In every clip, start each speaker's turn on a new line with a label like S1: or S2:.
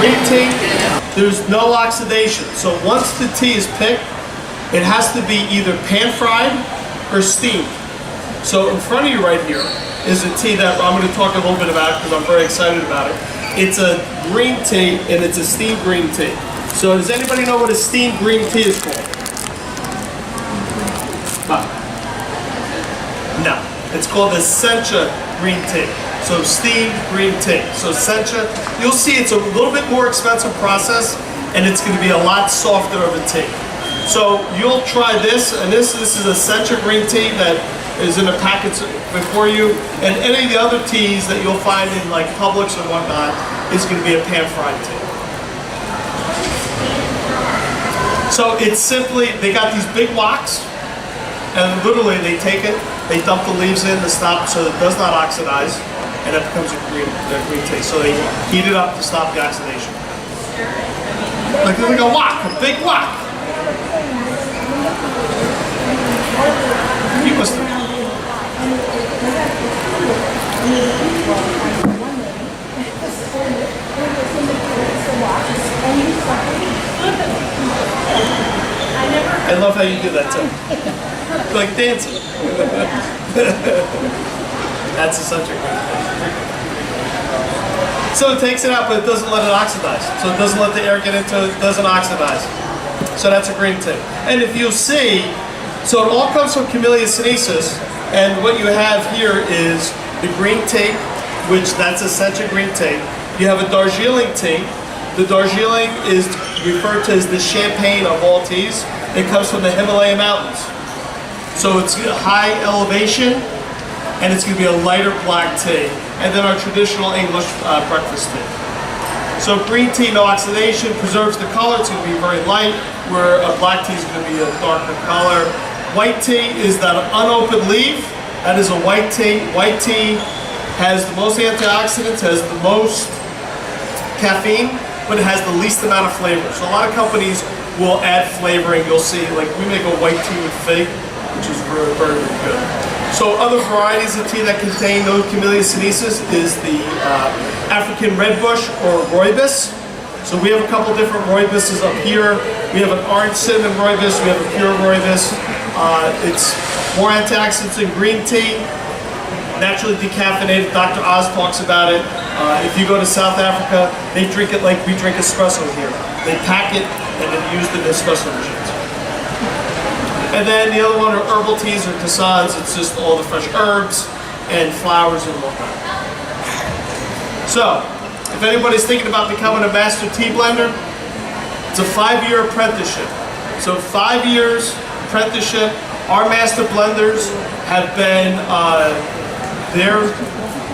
S1: green tea, there's no oxidation. So once the tea is picked, it has to be either pan-fried or steamed. So in front of you right here is a tea that I'm going to talk a little bit about because I'm very excited about it. It's a green tea and it's a steamed green tea. So does anybody know what a steamed green tea is called? No, it's called the sencha green tea. So steamed green tea. So sencha, you'll see it's a little bit more expensive process and it's going to be a lot softer of a tea. So you'll try this, and this is a sencha green tea that is in a packet before you, and any of the other teas that you'll find in like Publix or whatnot is going to be a pan-fried tea. So it's simply, they got these big woks, and literally they take it, they dump the leaves in to stop so it does not oxidize, and it becomes a green tea. So they heat it up to stop the oxidation. Like a wok, a big wok. You must have. I love how you do that too. Like dancing. That's such a great thing. So it takes it out, but it doesn't let it oxidize. So it doesn't let the air get into it, it doesn't oxidize. So that's a green tea. And if you'll see, so it all comes from Camellia sinensis, and what you have here is the green tea, which that's a sencha green tea. You have a Darjeeling tea. The Darjeeling is referred to as the champagne of all teas. It comes from the Himalaya mountains. So it's high elevation, and it's going to be a lighter black tea. And then our traditional English breakfast tea. So green tea, no oxidation, preserves the color. It's going to be very light, where a black tea is going to be a darker color. White tea is that unopened leaf. That is a white tea. White tea has the most antioxidants, has the most caffeine, but it has the least amount of flavor. So a lot of companies will add flavoring. You'll see, like we make a white tea with fig, which is very, very, very good. So other varieties of tea that contain those Camellia sinensis is the African redbush or rooibos. So we have a couple different rooiboses up here. We have an orange cinnamon rooibos, we have a pure rooibos. It's more antioxidants than green tea, naturally decaffeinated. Dr. Oz talks about it. If you go to South Africa, they drink it like we drink espresso here. They pack it and then use it in espresso machines. And then the other one are herbal teas or tisanes. It's just all the fresh herbs and flowers and whatnot. So, if anybody's thinking about becoming a master tea blender, it's a 5-year apprenticeship. So 5 years apprenticeship. Our master blenders have been, their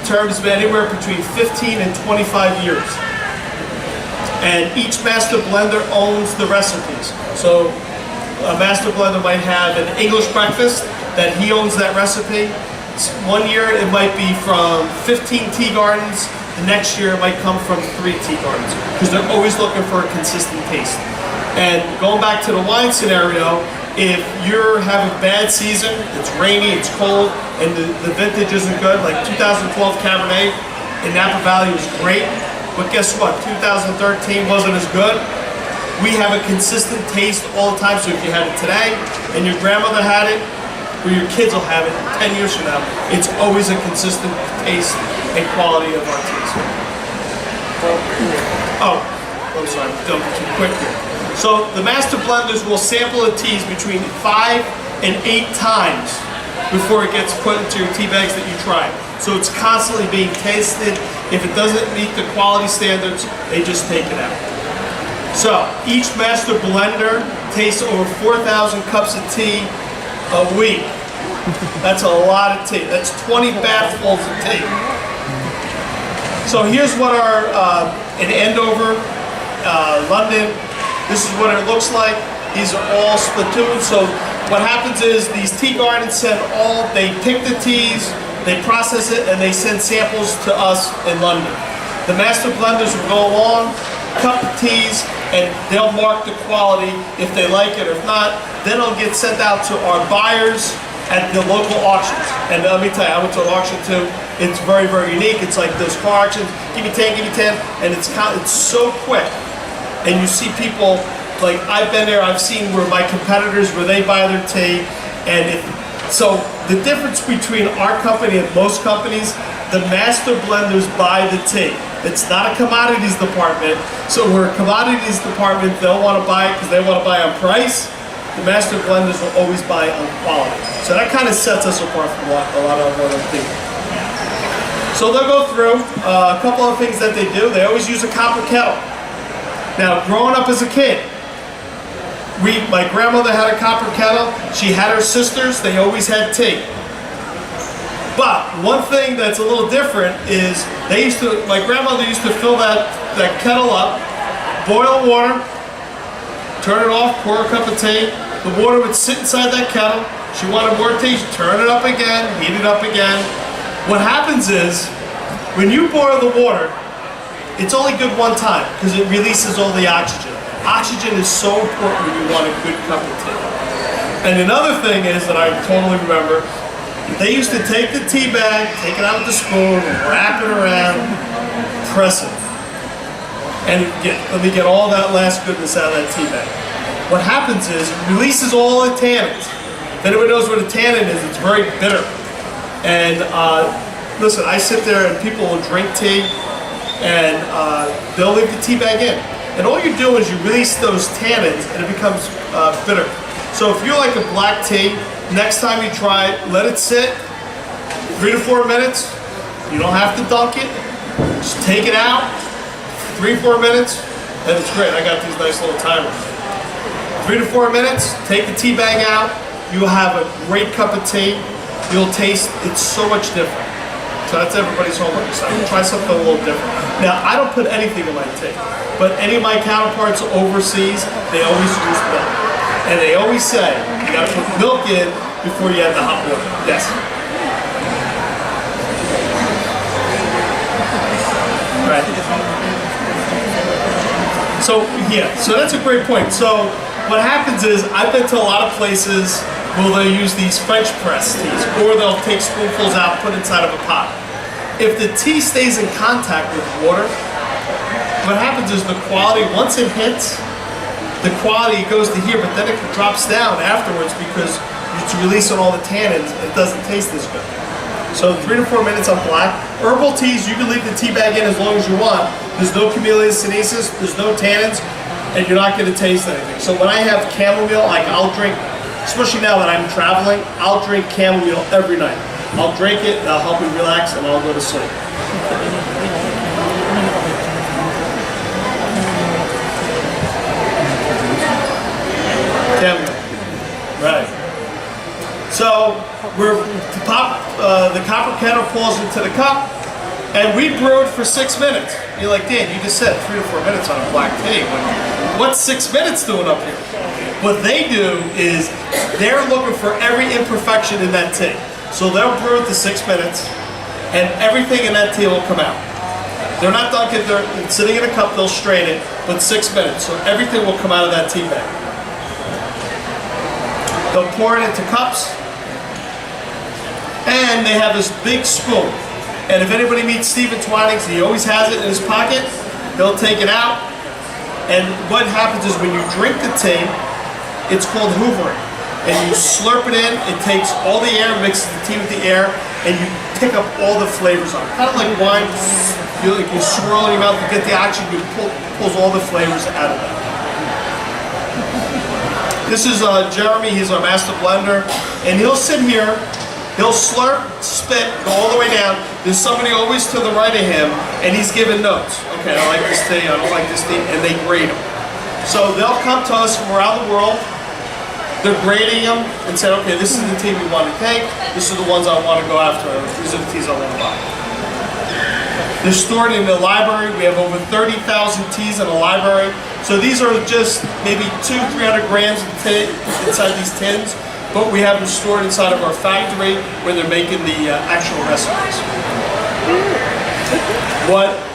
S1: terms been anywhere between 15 and 25 years. And each master blender owns the recipes. So a master blender might have an English breakfast that he owns that recipe. 1 year it might be from 15 tea gardens. The next year it might come from 3 tea gardens because they're always looking for a consistent taste. And going back to the wine scenario, if you're having a bad season, it's rainy, it's cold, and the vintage isn't good, like 2012 Cabernet in Napa Valley was great, but guess what? 2013 wasn't as good. We have a consistent taste all the time, so if you had it today and your grandmother had it, or your kids will have it 10 years from now, it's always a consistent taste and quality of our teas. Oh, I'm sorry, I'm jumping too quick here. So the master blenders will sample the teas between 5 and 8 times before it gets put into your tea bags that you try. So it's constantly being tasted. If it doesn't meet the quality standards, they just take it out. So each master blender tastes over 4,000 cups of tea a week. That's a lot of tea. That's 20 bathfuls of tea. So here's what our, in Andover, London, this is what it looks like. These are all spittoons. So what happens is these tea gardens send they pick the teas, they process it, and they send samples to us in London. The master blenders will go along, cut the teas, and they'll mark the quality if they like it or if not. Then it'll get sent out to our buyers at the local auctions. And let me tell you, I went to an auction too. It's very, very unique. It's like those car auctions, give me 10, give me 10, and it's so quick. And you see people, like I've been there, I've seen where my competitors, where they buy their tea, so the difference between our company and most companies, the master blenders buy the tea. It's not a commodities department. So we're a commodities department, they'll want to buy it because they want to buy on price. The master blenders will always buy on quality. So that kind of sets us apart from a lot of other people. So they'll go through a couple of things that they do. They always use a copper kettle. Now, growing up as a kid, my grandmother had a copper kettle. She had her sisters. They always had tea. But one thing that's a little different is my grandmother used to fill that kettle up, boil water, turn it off, pour a cup of tea. The water would sit inside that kettle. She wanted more tea, she'd turn it up again, heat it up again. What happens is, when you boil the water, it's only good one time because it releases all the oxygen. Oxygen is so important when you want a good cup of tea. And another thing is that I totally remember, they used to take the tea bag, take it out with the spoon, wrap it around, press it. And let me get all that last goodness out of that tea bag. What happens is, it releases all the tannins. If anybody knows what a tannin is, it's very bitter. And listen, I sit there and people will drink tea and they'll leave the tea bag in. And all you do is you release those tannins and it becomes bitter. So if you like a black tea, next time you try it, let it sit 3 to 4 minutes. You don't have to dunk it. Just take it out, 3-4 minutes, and it's great. I got these nice little timers. 3 to 4 minutes, take the tea bag out. You'll have a great cup of tea. You'll taste, it's so much different. So that's everybody's homework. So try something a little different. Now, I don't put anything in my tea, but any of my counterparts overseas, they always use milk. And they always say, you gotta put milk in before you add the hot water. Yes? Right. So, yeah, so that's a great point. So, what happens is, I've been to a lot of places where they'll use these French press teas, or they'll take spoonfuls out, put inside of a pot. If the tea stays in contact with water, what happens is the quality, once it hits, the quality goes to here, but then it drops down afterwards because it's releasing all the tannins. It doesn't taste as good. So 3 to 4 minutes on black. Herbal teas, you can leave the tea bag in as long as you want. There's no camellia sinensis, there's no tannins, and you're not going to taste anything. So when I have chamomile, like I'll drink, especially now that I'm traveling, I'll drink chamomile every night. I'll drink it, that'll help me relax, and I'll go to sleep. Chamomile. Right. So the copper kettle pulls into the cup, and we brew it for 6 minutes. You're like, Dan, you just said 3 to 4 minutes on a black tea. What's 6 minutes doing up here? What they do is they're looking for every imperfection in that tea. So they'll brew it to 6 minutes, and everything in that tea will come out. They're not dunking, they're sitting in a cup, they'll strain it, but 6 minutes. So everything will come out of that tea bag. They'll pour it into cups, and they have this big spoon. And if anybody meets Stephen Twinings, he always has it in his pocket, he'll take it out. And what happens is when you drink the tea, it's called hoovering. And you slurp it in, it takes all the air, mixes the tea with the air, and you pick up all the flavors on it. Kind of like wine, you swirl in your mouth, you get the oxygen, you pulls all the flavors out of it. This is Jeremy, he's our master blender, and he'll sit here, he'll slurp, spit, go all the way down. There's somebody always to the right of him, and he's giving notes. Okay, I like this tea, I don't like this tea, and they grade them. So they'll come to us from around the world, they're grading them, and say, okay, this is the tea we want to take, this are the ones I want to go after, these are the teas I want to buy. They're stored in the library. We have over 30,000 teas in the library. So these are just maybe 200-300 grams of tea inside these tins, but we have them stored inside of our factory where they're making the actual recipes.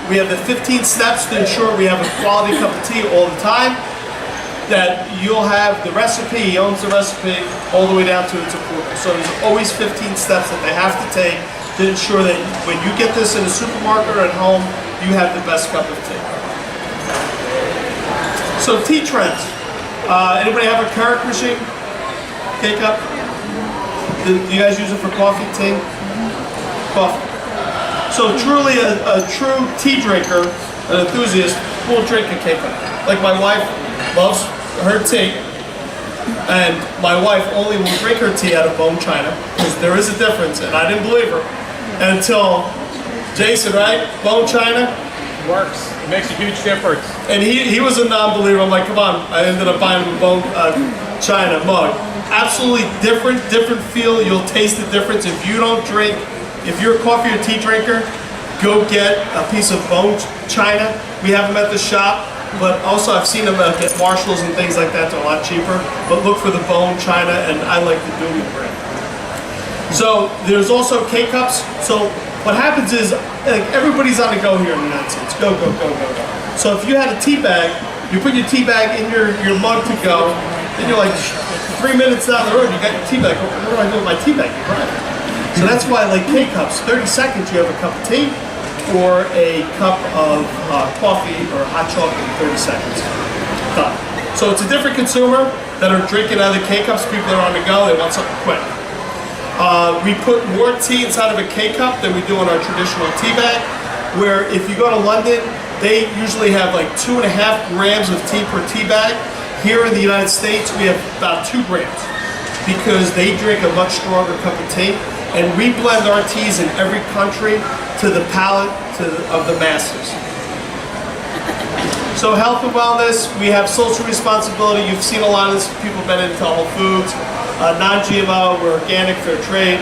S1: We have the 15 steps to ensure we have a quality cup of tea all the time. that you'll have the recipe, he owns the recipe, all the way down to its approval. So there's always 15 steps that they have to take to ensure that when you get this in a supermarket or at home, you have the best cup of tea. So tea trends. Anybody have a Keurig machine? K-cup? Do you guys use it for coffee, tea? Coffee. So truly a true tea drinker, an enthusiast, will drink a K-cup. Like my wife loves her tea, and my wife only will drink her tea out of bone china, because there is a difference, and I didn't believe her until Jason, right? Bone china?
S2: Works. It makes a huge difference.
S1: And he was a non-believer. I'm like, come on. I ended up buying him a bone china mug. Absolutely different feel. You'll taste the difference. If you don't drink, if you're a coffee or tea drinker, go get a piece of bone china. We have them at the shop, but also I've seen them at Marshalls and things like that. They're a lot cheaper. But look for the bone china, and I like the Dooley brand. So there's also K-cups. So what happens is, like, everybody's on the go here in the United States. Go, go, go, go, go. So if you had a tea bag, you put your tea bag in your mug to go, then you're like 3 minutes down the road, you got your tea bag. What do I do with my tea bag? Right. So that's why, like K-cups, 30 seconds you have a cup of tea or a cup of coffee or hot chocolate in 30 seconds. Done. So it's a different consumer that are drinking out of the K-cups. People that are on the go, they want something quick. We put more tea inside of a K-cup than we do in our traditional tea bag, where if you go to London, they usually have like 2.5 grams of tea per tea bag. Here in the United States, we have about 2 grams because they drink a much stronger cup of tea, and we blend our teas in every country to the palate of the masses. So health and wellness, we have social responsibility. You've seen a lot of this, people have been into Whole Foods. Non-GMO, we're organic, fair trade.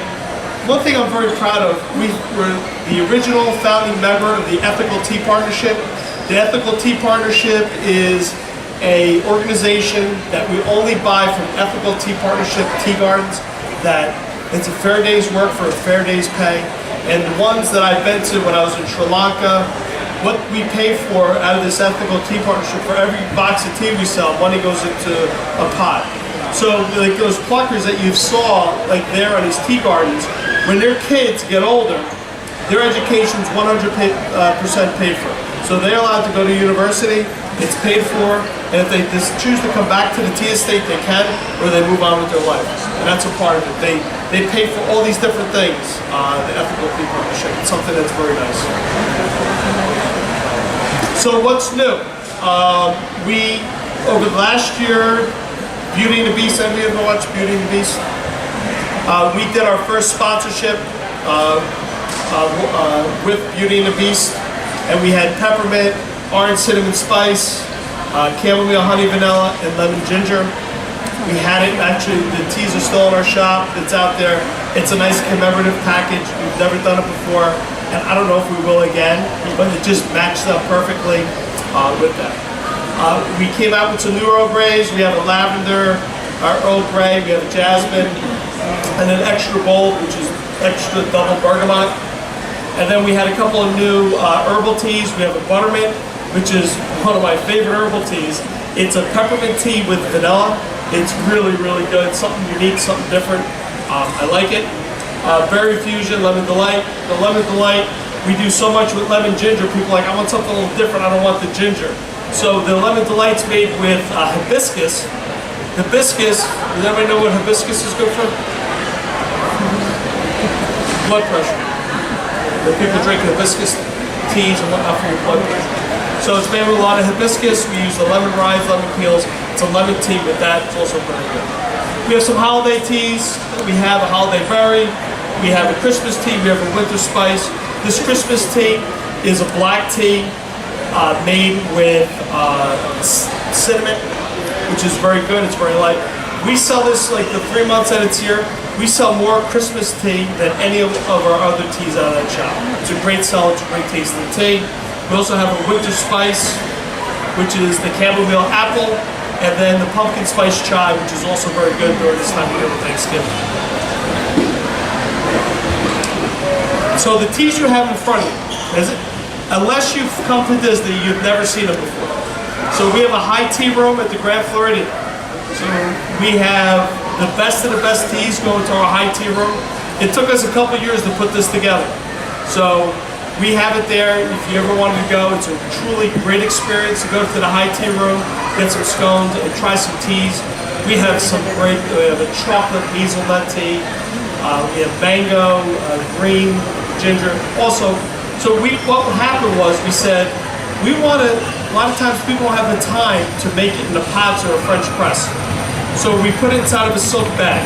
S1: One thing I'm very proud of, we're the original founding member of the Ethical Tea Partnership. The Ethical Tea Partnership is an organization that we only buy from Ethical Tea Partnership tea gardens, that it's a fair day's work for a fair day's pay. And the ones that I've been to when I was in Sri Lanka, what we pay for out of this Ethical Tea Partnership, for every box of tea we sell, money goes into a pot. So like those pluckers that you saw like there on these tea gardens, when their kids get older, their education's 100% paid for. So they're allowed to go to university, it's paid for, and if they just choose to come back to the tea estate, they can, or they move on with their life. And that's a part of it. They pay for all these different things, the Ethical Tea Partnership. It's something that's very nice. So what's new? We, over the last year, Beauty and the Beast, anybody ever watch Beauty and the Beast? We did our first sponsorship with Beauty and the Beast, and we had peppermint, orange cinnamon spice, chamomile honey vanilla, and lemon ginger. We had it, actually the teas are still in our shop, it's out there. It's a nice commemorative package. We've never done it before, and I don't know if we will again, but it just matched up perfectly with that. We came out with some new Earl Greys. We have a lavender, our Earl Grey, we have a jasmine, and an extra bold, which is extra double bergamot. And then we had a couple of new herbal teas. We have a buttermint, which is one of my favorite herbal teas. It's a peppermint tea with vanilla. It's really, really good. Something unique, something different. I like it. Berry Fusion, Lemon Delight. The Lemon Delight, we do so much with lemon ginger. People are like, I want something a little different. I don't want the ginger. So the Lemon Delight's made with hibiscus. Hibiscus, does everybody know what hibiscus is good for? Blood pressure. When people drink hibiscus teas and whatnot for your blood pressure. So it's made with a lot of hibiscus. We use the lemon rinds, lemon peels. It's a lemon tea with that. It's also very good. We have some holiday teas. We have a holiday berry. We have a Christmas tea. We have a winter spice. This Christmas tea is a black tea made with cinnamon, which is very good. It's very light. We sell this like the 3 months that it's here. We sell more Christmas tea than any of our other teas out of that shop. It's a great seller. It's a great tasting tea. We also have a winter spice, which is the chamomile apple, and then the pumpkin spice chai, which is also very good during this time of year with Thanksgiving. So the teas you have in front of you, unless you've come to Disney, you've never seen them before. So we have a high tea room at the Grand Floridian. So we have the best of the best teas going to our high tea room. It took us a couple years to put this together. So we have it there. If you ever wanted to go, it's a truly great experience to go to the high tea room, get some scones, and try some teas. We have some great, we have a chocolate hazelnut tea. We have mango, green, ginger. Also, so what happened was we said, we want to, a lot of times people don't have the time to make it in a pots or a French press. So we put it inside of a silk bag.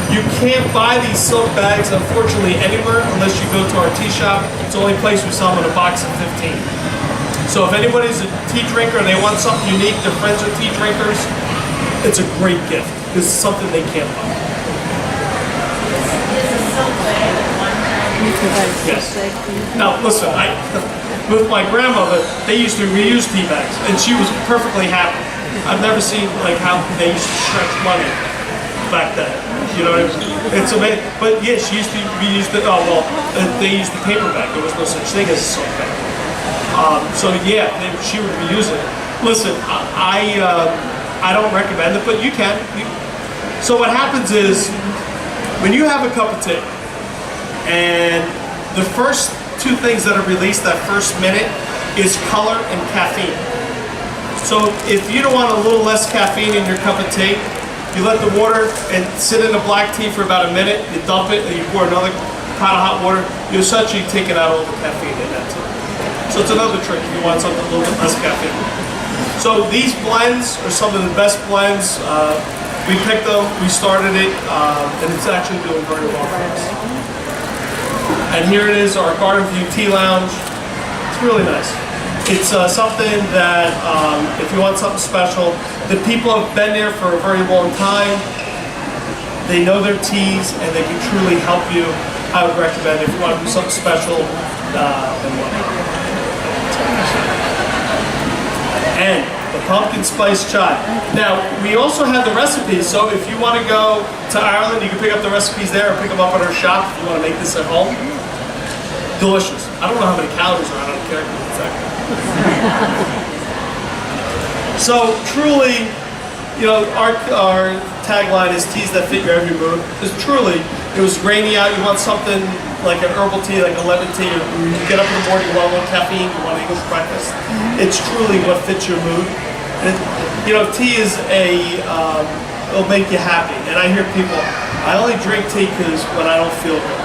S1: You can't buy these silk bags, unfortunately, anywhere unless you go to our tea shop. It's the only place we sell them in a box of 15. So if anybody's a tea drinker and they want something unique, their friends are tea drinkers, it's a great gift. This is something they can't buy. Yes. Now listen, with my grandmother, they used to reuse tea bags, and she was perfectly happy. I've never seen like how they used to stretch money back then. You know, it's amazing. But yeah, she used to reuse the. Oh well, they used the paper bag. There was no such thing as a silk bag. So yeah, she would reuse it. Listen, I don't recommend it, but you can. So what happens is when you have a cup of tea. And the first two things that are released that first minute is color and caffeine. So if you don't want a little less caffeine in your cup of tea, you let the water and sit in the black tea for about a minute, you dump it, and you pour another pot of hot water, you're essentially taking out all the caffeine in that tea. So it's another trick if you want something a little bit less caffeine. So these blends are some of the best blends. We picked them, we started it, and it's actually doing very well for us. And here it is, our Garden View Tea Lounge. It's really nice. It's something that, if you want something special, the people have been there for a very long time. They know their teas, and they can truly help you. I would recommend if you want to do something special and whatnot. And the pumpkin spice chai. Now, we also have the recipes, so if you want to go to Ireland, you can pick up the recipes there or pick them up at our shop if you want to make this at home. Delicious. I don't know how many calories are, I don't care exactly. So truly, you know, our tagline is teas that fit your every mood. Because truly, it was rainy out, you want something like an herbal tea, like a lemon tea, or you get up in the morning, you want a little caffeine, you want to eat breakfast. It's truly what fits your mood. And, you know, tea is it'll make you happy. And I hear people, I only drink tea because when I don't feel good.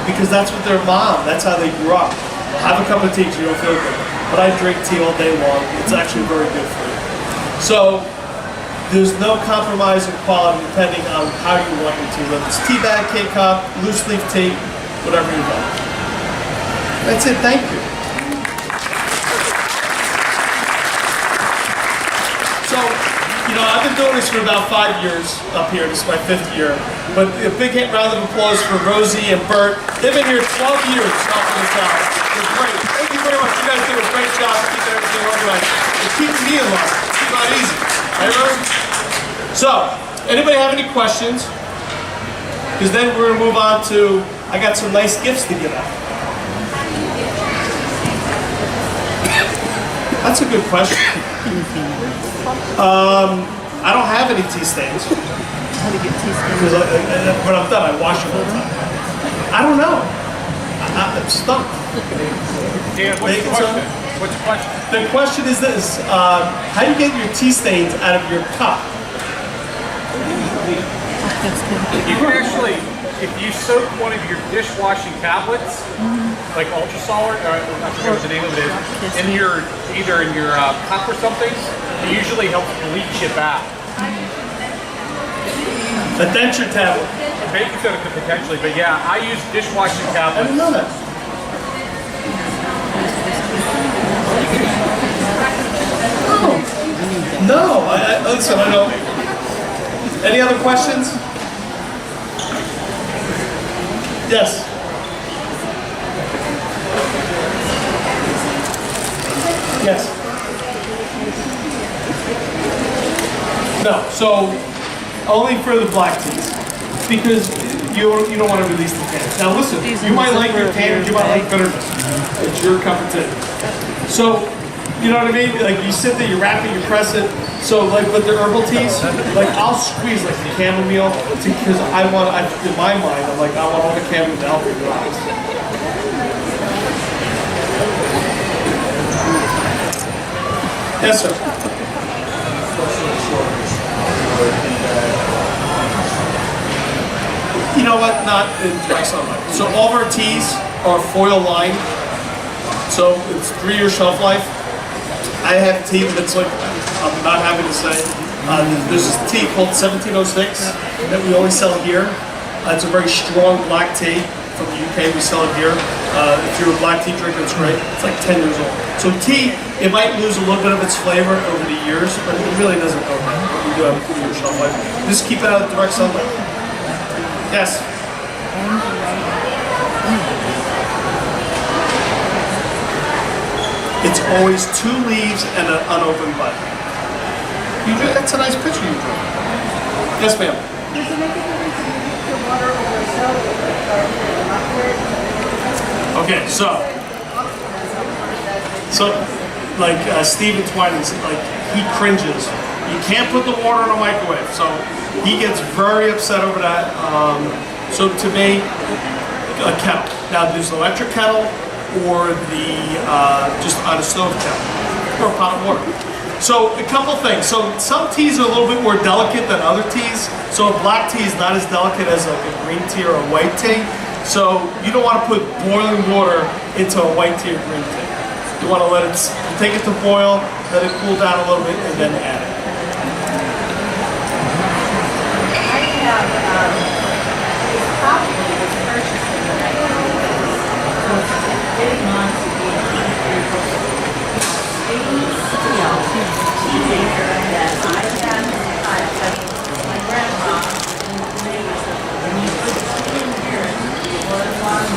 S1: Because that's what their mom, that's how they grew up. Have a cup of tea because you don't feel good. But I drink tea all day long. It's actually very good for you. So there's no compromise in quality depending on how you want your tea. Whether it's tea bag, K-cup, loose leaf tea, whatever you want. That's it, thank you. So, you know, I've been doing this for about 5 years up here. This is my 5th year. But a big round of applause for Rosie and Bert. They've been here 12 years helping us out. It's great. Thank you very much. You guys do a great job keeping everything organized. It's keeping me in line. It's not easy. Right, Rose? So, anybody have any questions? Because then we're going to move on to, I got some nice gifts to give out. That's a good question. I don't have any tea stains.
S3: How to get tea stains?
S1: Because when I'm done, I wash them all the time. I don't know. I'm stumped.
S2: Dan, what's your question? What's your question?
S1: The question is this: how do you get your tea stains out of your cup?
S2: You can actually, if you soak one of your dishwashing tablets, like Ultrasol, or I'm not sure what the name of it is, in your either in your cup or something, it usually helps bleach it back.
S1: A denture tablet.
S2: Baking soda could potentially, but yeah, I use dishwashing tablets.
S1: I didn't know that. Oh. No, listen, I know. Any other questions? Yes. Yes. No, so only for the black teas, because you don't want to release the tan. Now listen, you might like your tan, you might like bitterness. It's your cup of tea. So You know what I mean? Like you sit there, you wrap it, you press it. So like with the herbal teas, like I'll squeeze like the chamomile because in my mind, I'm like, I want all the chamomile to help me relax. Yes, sir. You know what? Not in direct sunlight. So all of our teas are foil lined. So it's 3-year shelf life. I have tea that's like, I'm not happy to say, there's this tea called 1706 that we only sell here. It's a very strong black tea from the UK. We sell it here. If you're a black tea drinker, it's great. It's like 10 years old. So tea, it might lose a little bit of its flavor over the years, but it really doesn't go bad. We do have a 3-year shelf life. Just keep it out of direct sunlight. Yes. It's always 2 leaves and an unopened bud. That's a nice picture you drew. Yes, ma'am.
S4: Does it make a difference if you keep the water over a cell or
S1: Okay, so like Stephen Twinings, like he cringes. You can't put the water in a microwave, so he gets very upset over that. So to me, a kettle. Now there's an electric kettle or the just on a stove kettle or a pot of water. So a couple things. So some teas are a little bit more delicate than other teas. So a black tea is not as delicate as like a green tea or a white tea. So you don't want to put boiling water into a white tea or green tea. You want to let it take it to boil, let it cool down a little bit, and then add it.
S4: I have probably was purchasing big months teenager that I had my grandma when you put tea in here for a long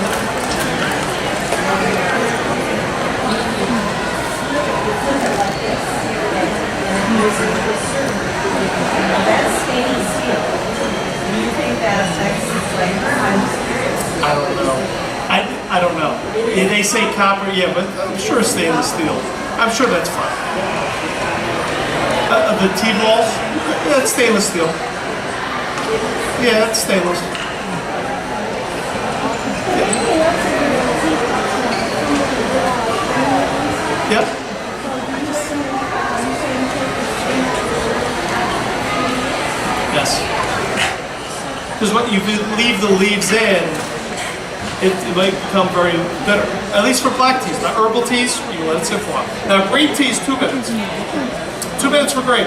S4: that's stainless steel. Do you think that affects the flavor? I'm just curious.
S1: I don't know. I don't know. Yeah, they say copper, yeah, but I'm sure stainless steel. I'm sure that's fine. The tea balls, yeah, it's stainless steel. Yeah, it's stainless. Yep. Yes. Because when you leave the leaves in, it might become very bitter. At least for black teas. Now herbal teas, you let it sit for a while. Now green tea is 2 minutes. 2 minutes for green.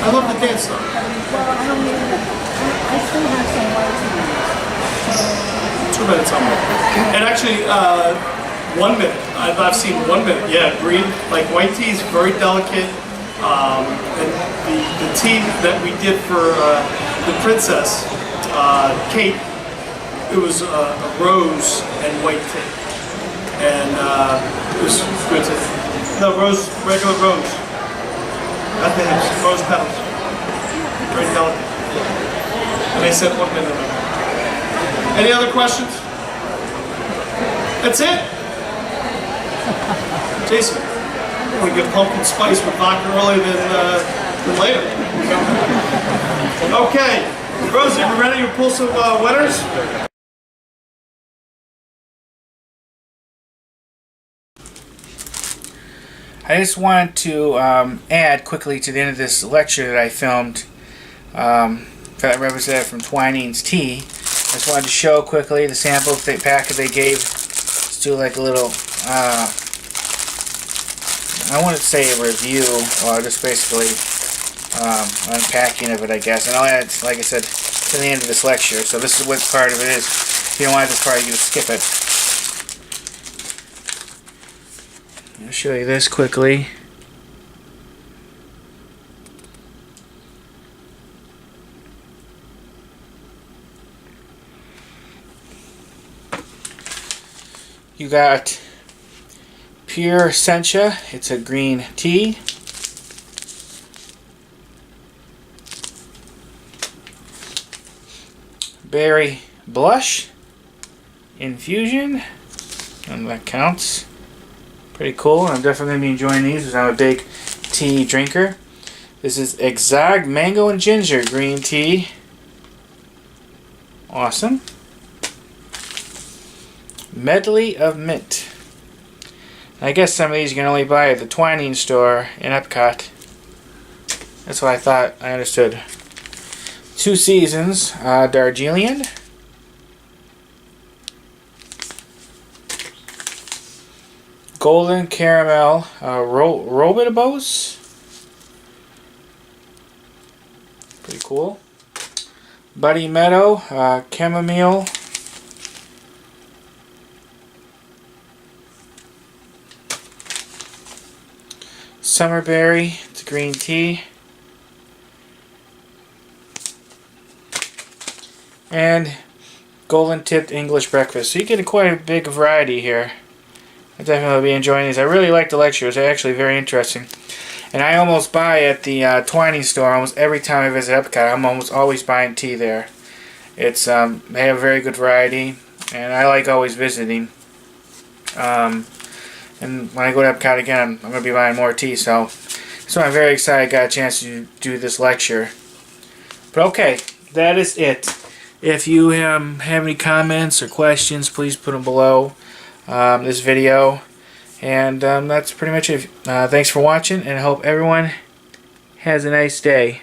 S1: I love the dance though.
S3: Well, I don't need it. I still have some white tea.
S1: 2 minutes on it. And actually, 1 minute. I've seen 1 minute. Yeah, green. Like white tea is very delicate. And the tea that we did for the princess, Kate, it was a rose and white tea. And it was good to, no, rose, regular rose. Not the hips, rose petals. Very delicate. And they said 1 minute. Any other questions? That's it? Jason, we get pumpkin spice with vodka earlier than later. Okay, Rosie, you ready to pull some winners?
S5: I just wanted to add quickly to the end of this lecture that I filmed for that representative from Twinings Tea. I just wanted to show quickly the sample packet they gave. Let's do like a little, I wouldn't say a review, or just basically unpacking of it, I guess. And I'll add, like I said, to the end of this lecture. So this is what part of it is. If you don't want this part, you just skip it. I'll show you this quickly. You got Pure Sencha, it's a green tea. Berry Blush Infusion, and that counts. Pretty cool. I'm definitely going to be enjoying these because I'm a big tea drinker. This is Exotic Mango and Ginger Green Tea. Awesome. Medley of Mint. I guess some of these you can only buy at the Twinings store in Epcot. That's what I thought. I understood. Two Seasons Darjeeling. Golden Caramel Robidabos. Pretty cool. Buddy Meadow Chamomile. Summerberry, it's green tea. And golden tipped English breakfast. So you get quite a big variety here. I definitely be enjoying these. I really like the lectures. They're actually very interesting. And I almost buy at the Twinings store almost every time I visit Epcot. I'm almost always buying tea there. It's they have a very good variety, and I like always visiting. And when I go to Epcot again, I'm going to be buying more tea. So I'm very excited I got a chance to do this lecture. But okay, that is it. If you have any comments or questions, please put them below this video. And that's pretty much it. Thanks for watching, and I hope everyone has a nice day.